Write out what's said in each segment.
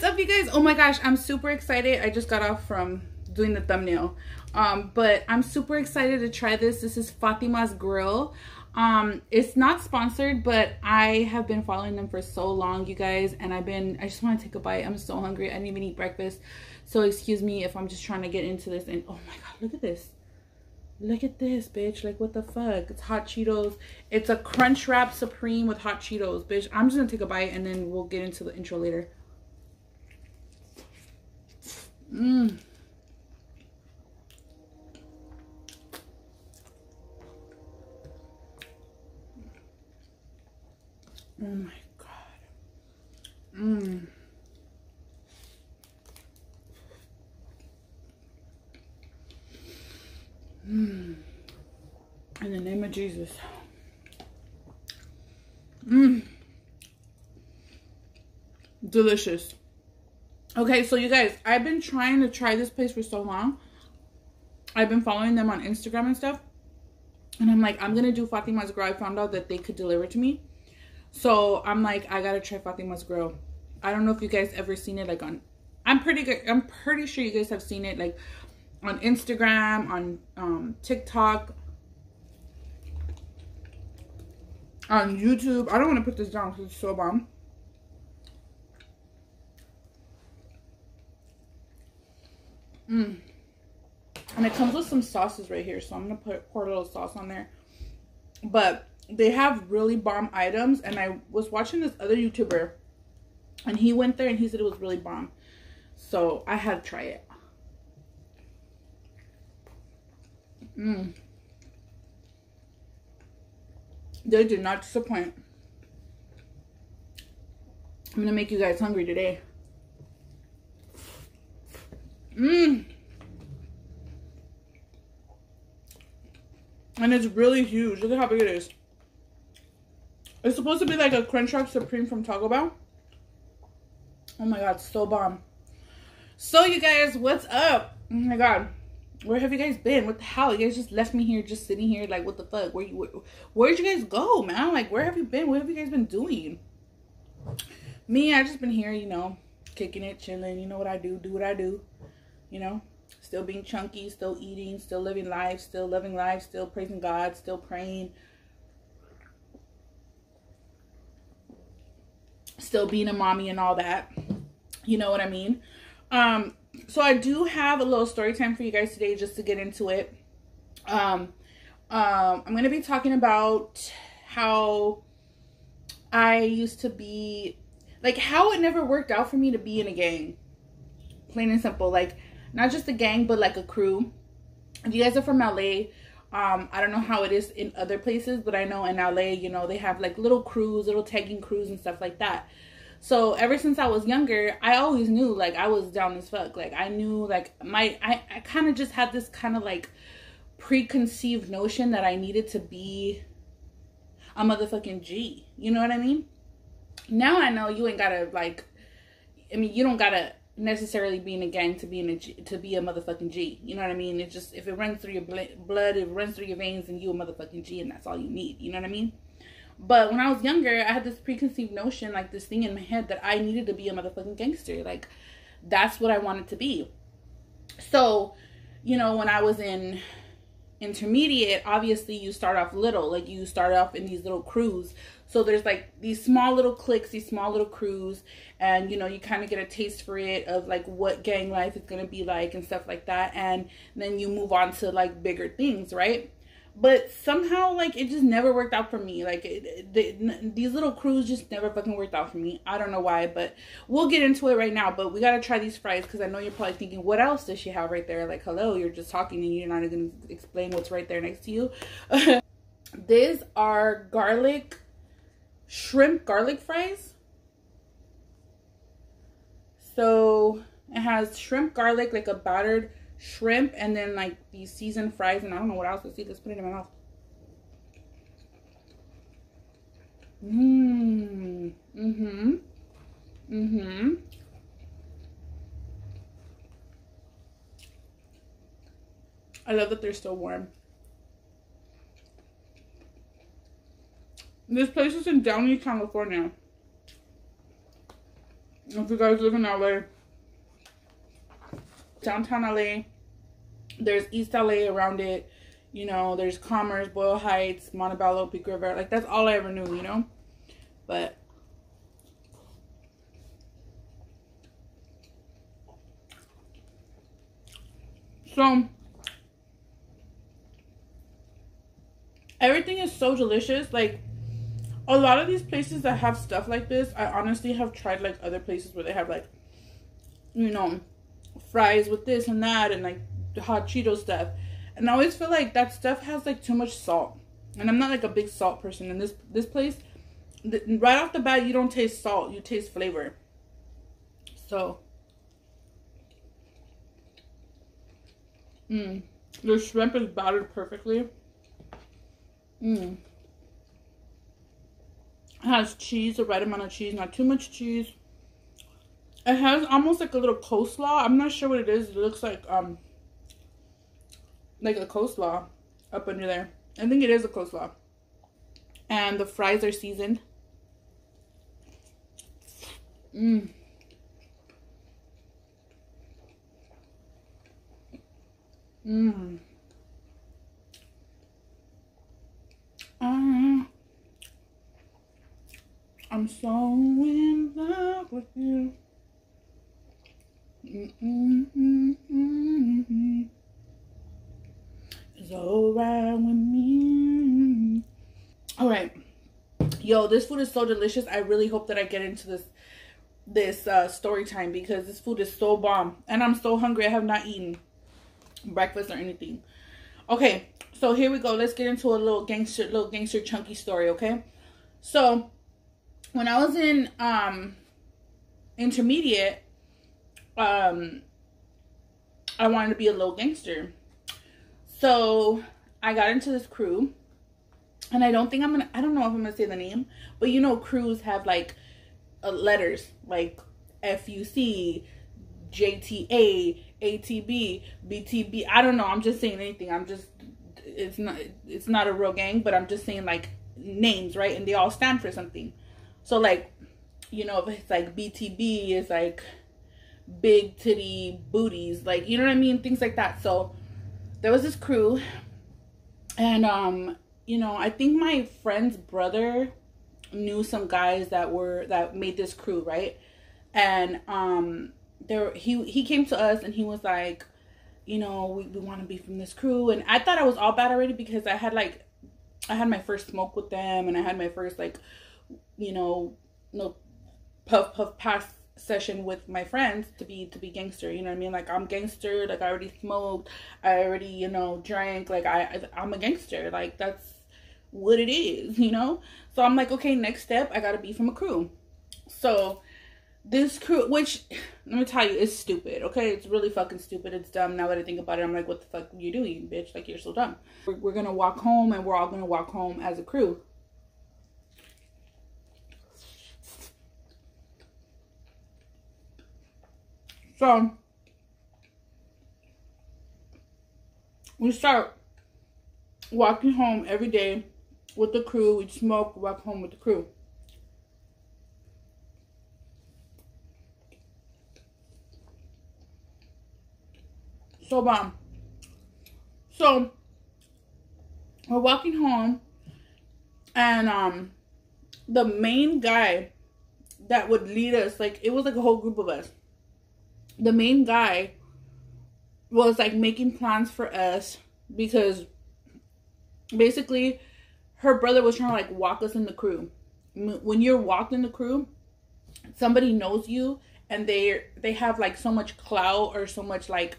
up, you guys? Oh my gosh, I'm super excited. I just got off from doing the thumbnail, but I'm super excited to try this. This is Fatima's Grill. It's not sponsored, but I have been following them for so long, you guys, and I just want to take a bite. I'm so hungry. I didn't even eat breakfast, so excuse me if I'm just trying to get into this. And oh my god, look at this. Look at this, bitch. Like, what the fuck? It's hot Cheetos. It's a Crunch Wrap Supreme with hot Cheetos, bitch. I'm just gonna take a bite and then we'll get into the intro later. Mmm. Oh my god. Mmm. Mmm. In the name of Jesus. Mmm. Delicious. Okay, so you guys, I've been trying to try this place for so long. I've been following them on Instagram and stuff. And I'm like, I'm going to do Fatima's Grill. I found out that they could deliver to me. So I'm like, I got to try Fatima's Grill. I don't know if you guys ever seen it like on, I'm pretty sure you guys have seen it like on Instagram, on TikTok, on YouTube. I don't want to put this down because it's so bomb. And it comes with some sauces right here, so I'm gonna pour a little sauce on there. But they have really bomb items, and I was watching this other YouTuber, and he went there and he said it was really bomb, so I had to try it. They did not disappoint. I'm gonna make you guys hungry today. And it's really huge. Look at how big it is. It's supposed to be like a Crunch Wrap Supreme from Taco Bell. Oh my god, so bomb. So you guys, what's up? Oh my god. Where have you guys been? What the hell? You guys just left me here, just sitting here, like, what the fuck? Where'd you guys go, man? Like, where have you been? What have you guys been doing? Me, I just been here, you know, kicking it, chilling. You know what I do what I do. You know, still being chunky, still eating, still living life, still loving life, still praising God, still praying, still being a mommy and all that. You know what I mean? So I do have a little story time for you guys today, just to get into it. I'm going to be talking about how I used to be, like, how it never worked out for me to be in a gang. Plain and simple. Like, not just a gang, but like a crew. If you guys are from LA, I don't know how it is in other places, but I know in LA, you know, they have like little crews, little tagging crews and stuff like that. So ever since I was younger, I always knew, like, I was down as fuck. Like, I knew, like, I kind of just had this kind of like preconceived notion that I needed to be a motherfucking G. You know what I mean? Now I know you ain't gotta, like, I mean, you don't gotta necessarily be in a gang to be a motherfucking G. You know what I mean? It just, if it runs through your blood, it runs through your veins, and you a motherfucking G, and that's all you need. You know what I mean? But when I was younger, I had this preconceived notion, like this thing in my head, that I needed to be a motherfucking gangster. Like, that's what I wanted to be. So, you know, when I was in intermediate, obviously you start off little. Like, you start off in these little crews. So there's like these small little cliques, these small little crews, and, you know, you kind of get a taste for it of like what gang life is going to be like and stuff like that. And then you move on to like bigger things, right? But somehow, like, it just never worked out for me. Like, these little crews just never fucking worked out for me. I don't know why, but we'll get into it right now. But we got to try these fries, because I know you're probably thinking, what else does she have right there? Like, hello, you're just talking and you're not even going to explain what's right there next to you. These are shrimp garlic fries. So it has shrimp garlic, like a battered shrimp, and then like these seasoned fries, and I don't know what else. Let's see, let's put it in my mouth. I love that they're still warm. This place is in Downey, California. If you guys live in LA, downtown LA, there's East LA around it. You know, there's Commerce, Boyle Heights, Montebello, Peak River. Like, that's all I ever knew, you know? But so everything is so delicious. Like, a lot of these places that have stuff like this, I honestly have tried, like, other places where they have, like, you know, fries with this and that and, like, the hot Cheeto stuff. And I always feel like that stuff has, like, too much salt. And I'm not, like, a big salt person. And this place, right off the bat, you don't taste salt. You taste flavor. So, the shrimp is battered perfectly. It has cheese, the right amount of cheese, not too much cheese. It has almost like a little coleslaw. I'm not sure what it is. It looks like a coleslaw up under there. I think it is a coleslaw. And the fries are seasoned. I'm so in love with you. It's alright with me. Alright. Yo, this food is so delicious. I really hope that I get into this story time because this food is so bomb. And I'm so hungry. I have not eaten breakfast or anything. Okay, so here we go. Let's get into a little gangster chunky story, okay? So when I was in intermediate, I wanted to be a little gangster. So I got into this crew, and I don't know if I'm gonna say the name, but you know, crews have like letters like FUC, JTA, ATB, BTB. I don't know. I'm just saying anything. It's not a real gang, but I'm just saying like names, right? And they all stand for something. So like, you know, if it's like BTB, it's like big titty booties, like, you know what I mean? Things like that. So there was this crew, and you know, I think my friend's brother knew some guys that made this crew, right? And he came to us and he was like, you know, we want to be from this crew. And I thought I was all bad already because I had my first smoke with them, and I had my first, like, you know, no puff pass session with my friends to be gangster, you know what I mean? Like, I'm gangster, like, I already smoked, I already, you know, drank, like, I'm a gangster, like, that's what it is, you know? So I'm like, okay, next step, I gotta be from a crew. So this crew, which, let me tell you, is stupid, okay? It's really fucking stupid. It's dumb. Now that I think about it, I'm like, what the fuck are you doing, bitch? Like, you're so dumb. We're gonna walk home, and we're all gonna walk home as a crew. So we start walking home every day with the crew. We'd smoke, walk home with the crew. So bomb. So we're walking home, and the main guy that would lead us, like, it was like a whole group of us. The main guy was like making plans for us because basically her brother was trying to like walk us in the crew. When you're walked in the crew, somebody knows you, and they have like so much clout, or so much like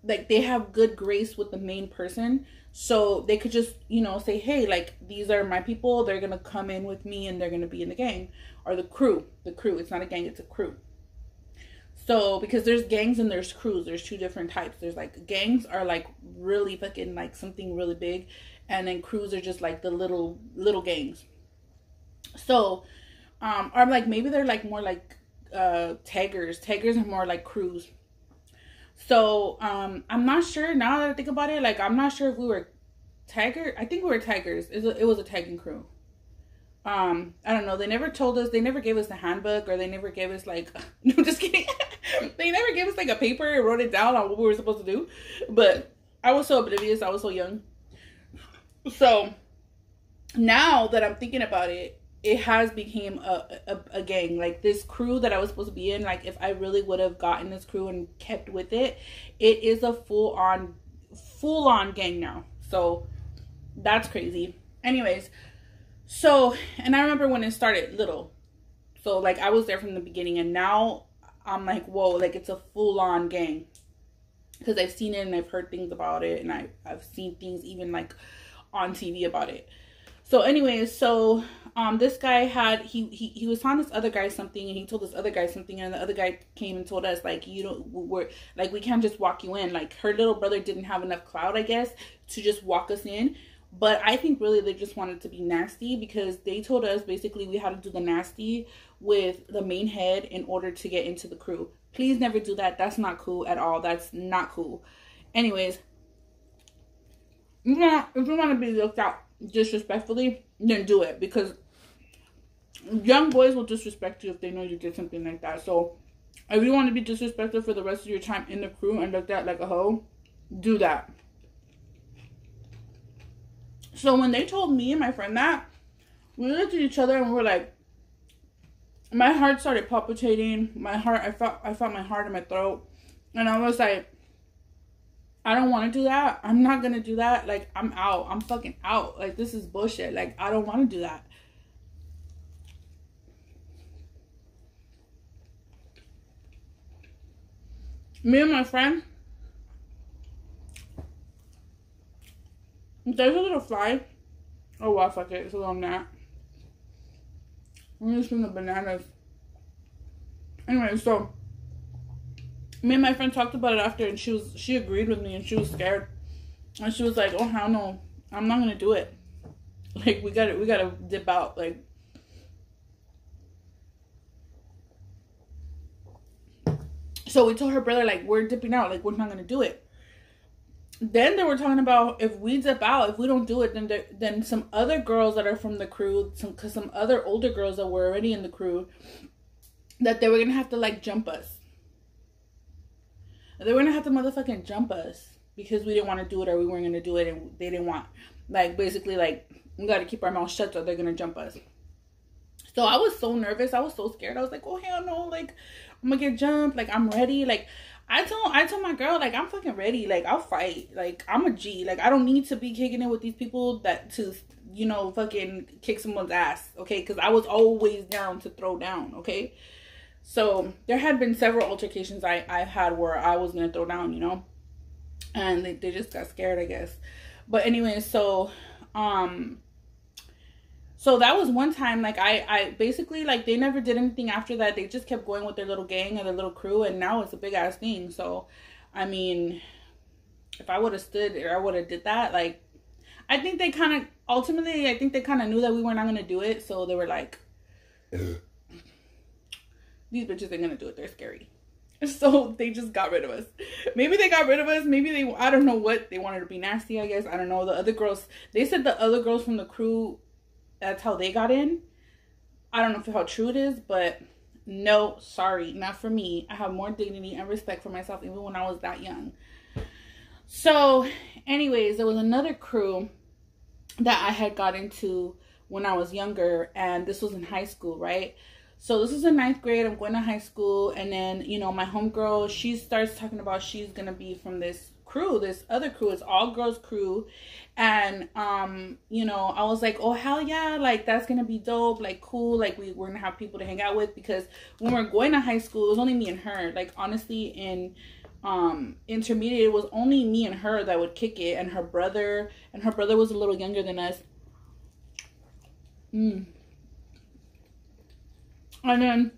they have good grace with the main person, so they could just, you know, say, hey, like, these are my people, they're gonna come in with me and they're gonna be in the gang, or the crew. It's not a gang, it's a crew. So because there's gangs and there's crews, there's two different types. There's like, gangs are like really fucking like something really big, and then crews are just like the little gangs. So or like maybe they're like more like taggers are more like crews. So I'm not sure, now that I think about it, like, I'm not sure if we were tagger. I think we were taggers. It was a tagging crew. I don't know, they never told us, they never gave us the handbook, or they never gave us like, no, I'm just kidding. They never gave us like a paper and wrote it down on what we were supposed to do. But I was so oblivious, I was so young. So now that I'm thinking about it, it has became a gang. Like this crew that I was supposed to be in, like if I really would have gotten this crew and kept with it, it is a full on gang now. So that's crazy. Anyways, so, and I remember when it started little. So like I was there from the beginning, and now I'm like, whoa, like it's a full on gang. Because I've seen it and I've heard things about it, and I've seen things even like on TV about it. So anyways, so this guy had, he was telling this other guy something, and he told this other guy something, and the other guy came and told us like, we can't just walk you in. Like her little brother didn't have enough clout, I guess, to just walk us in. But I think really they just wanted to be nasty, because they told us basically we had to do the nasty with the main head in order to get into the crew. Please never do that. That's not cool at all. That's not cool. Anyways, if you want to be looked at disrespectfully, then do it, because young boys will disrespect you if they know you did something like that. So if you want to be disrespected for the rest of your time in the crew and looked at like a hoe, do that. So when they told me and my friend that, we looked at each other and we were like, my heart started palpitating. My heart, I felt my heart in my throat. And I was like, I don't want to do that. I'm not going to do that. Like, I'm out. I'm fucking out. Like, this is bullshit. Like, I don't want to do that. Me and my friend, there's a little fly. Oh, wow, fuck it. It's a little gnat. I'm just from the bananas. Anyway, so me and my friend talked about it after, and she agreed with me, and she was scared. And she was like, oh, hell no. I'm not going to do it. Like, we gotta dip out. Like, so we told her brother, like, we're dipping out. Like, we're not going to do it. Then they were talking about if we dip out, if we don't do it, then some other girls that are from the crew, some other older girls that were already in the crew, that they were going to have to, like, jump us. They were going to have to motherfucking jump us because we didn't want to do it, or we weren't going to do it, and they didn't want, like, basically, like, we got to keep our mouth shut or they're going to jump us. So I was so nervous. I was so scared. I was like, oh, hell no. Like, I'm going to get jumped. Like, I'm ready. Like, I told my girl, like, I'm fucking ready. Like, I'll fight. Like, I'm a G. Like, I don't need to be kicking it with these people to, you know, fucking kick someone's ass, okay? Because I was always down to throw down, okay? So there had been several altercations I've had where I was going to throw down, you know? And they just got scared, I guess. But anyway, so that was one time, like, I basically, like, they never did anything after that. They just kept going with their little gang or their little crew, and now it's a big-ass thing. So, I mean, if I would have stood or I would have did that, like, I think they kind of, ultimately, I think they kind of knew that we were not going to do it. So they were like, these bitches ain't going to do it. They're scary. So they just got rid of us. Maybe they got rid of us. Maybe they, I don't know what. They wanted to be nasty, I guess. I don't know. The other girls, they said the other girls from the crew, that's how they got in. I don't know how true it is, but no, sorry, not for me. I have more dignity and respect for myself even when I was that young. So anyways, there was another crew that I had got into when I was younger, and this was in high school, right? So this is in 9th grade. I'm going to high school, and then, you know, my homegirl, she starts talking about she's gonna be from this crew, this other crew. It's all girls crew. And you know, I was like, oh, hell yeah, like, that's gonna be dope, like, cool, like, we're gonna have people to hang out with. Because when we were going to high school, it was only me and her. Like, honestly, in intermediate, it was only me and her that would kick it, and her brother was a little younger than us. And then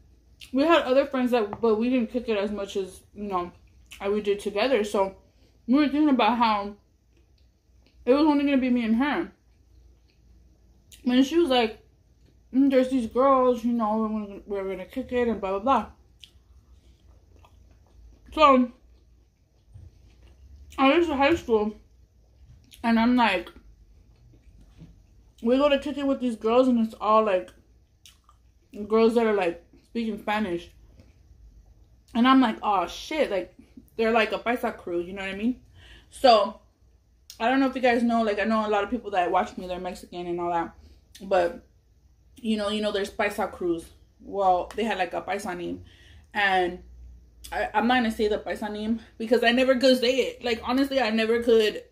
we had other friends but we didn't kick it as much as, you know, we did together. So we were thinking about how it was only going to be me and her. And she was like, there's these girls, you know, we're going to kick it and blah, blah, blah. So I went to high school, and I'm like, we go to kick it with these girls, and it's all like girls that are like speaking Spanish. And I'm like, oh shit, like they're like a paisa crew, you know what I mean? So I don't know if you guys know, like I know a lot of people that watch me, they're Mexican and all that, but you know, there's paisa crews. Well, they had like a paisa name, and I'm not gonna say the paisa name because I never could say it. Like honestly, I never could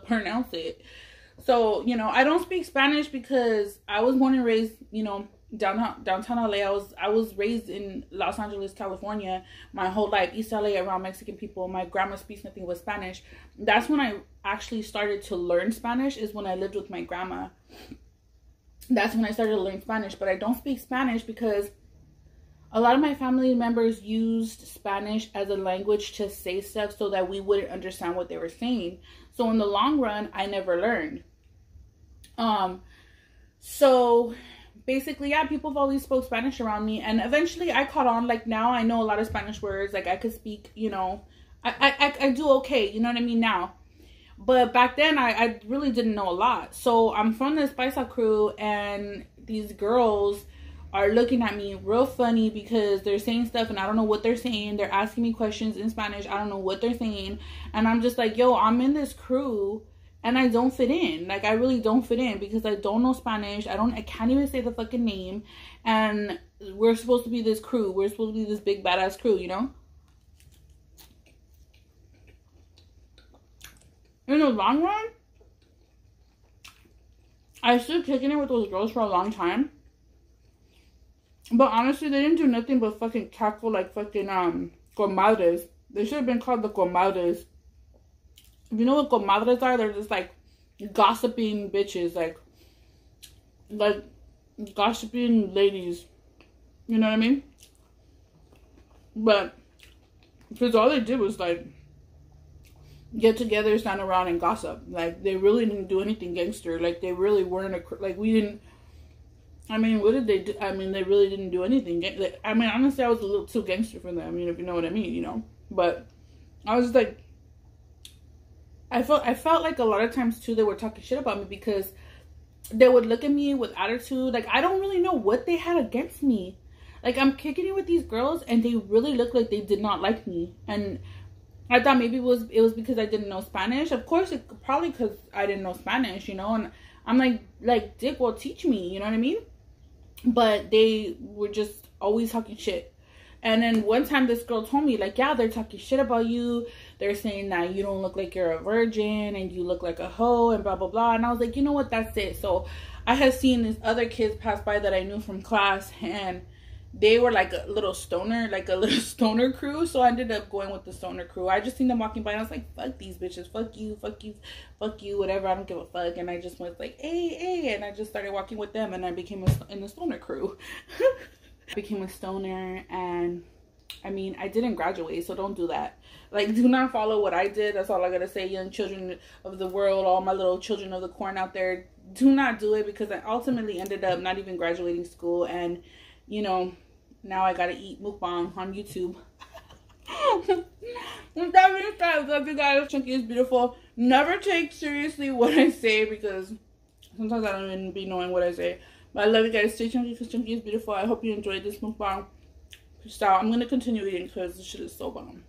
pronounce it. So you know, I don't speak Spanish because I was born and raised, you know, downtown LA. I was raised in Los Angeles, California, my whole life. East LA, around Mexican people. My grandma speaks nothing but Spanish. That's when I actually started to learn Spanish, is when I lived with my grandma. That's when I started to learn Spanish. But I don't speak Spanish because a lot of my family members used Spanish as a language to say stuff so that we wouldn't understand what they were saying. So in the long run, I never learned. So basically, yeah, people have always spoke Spanish around me, and eventually I caught on. Like now I know a lot of Spanish words. Like I could speak, you know, I do okay, you know what I mean now. But back then I really didn't know a lot. So I'm from this paisa crew, and these girls are looking at me real funny because they're saying stuff and I don't know what they're saying. They're asking me questions in Spanish. I don't know what they're saying. And I'm just like, yo, I'm in this crew and I don't fit in. Like, I really don't fit in because I don't know Spanish. I can't even say the fucking name. And we're supposed to be this crew. We're supposed to be this big badass crew, you know? In the long run, I stood kicking it with those girls for a long time. But honestly, they didn't do nothing but fucking cackle like fucking comadres. They should have been called the comadres. If you know what comadres are, they're just like gossiping bitches, like gossiping ladies. You know what I mean? But because all they did was like get together, stand around, and gossip. Like they really didn't do anything gangster. Like they really weren't like we didn't. I mean, what did they do? I mean, they really didn't do anything. I mean, honestly, I was a little too gangster for them, you know, if you know what I mean, you know. But I was like, I felt like a lot of times, too, they were talking shit about me because they would look at me with attitude. Like, I don't really know what they had against me. Like, I'm kicking it with these girls, and they really looked like they did not like me. And I thought maybe it was because I didn't know Spanish. Of course, probably because I didn't know Spanish, you know. And I'm like, dick, well, teach me, you know what I mean? But they were just always talking shit. And then one time this girl told me, like, yeah, they're talking shit about you. They're saying that you don't look like you're a virgin and you look like a hoe and blah, blah, blah. And I was like, you know what? That's it. So I had seen these other kids pass by that I knew from class, and they were like a little stoner crew. So I ended up going with the stoner crew. I just seen them walking by and I was like, fuck these bitches. Fuck you, fuck you, fuck you, whatever. I don't give a fuck. And I just was like, hey. And I just started walking with them, and I became in the stoner crew. I became a stoner, and I mean, I didn't graduate, so don't do that. Like, do not follow what I did. That's all I gotta say. Young children of the world, all my little children of the corn out there, do not do it, because I ultimately ended up not even graduating school, and you know, now I gotta eat mukbang on YouTube. With that being said, love you guys. Chunky is beautiful. Never take seriously what I say, because sometimes I don't even be knowing what I say. But I love you guys. Stay chunky because chunky is beautiful. I hope you enjoyed this mukbang. Peace out. I'm gonna continue eating because this shit is so bomb.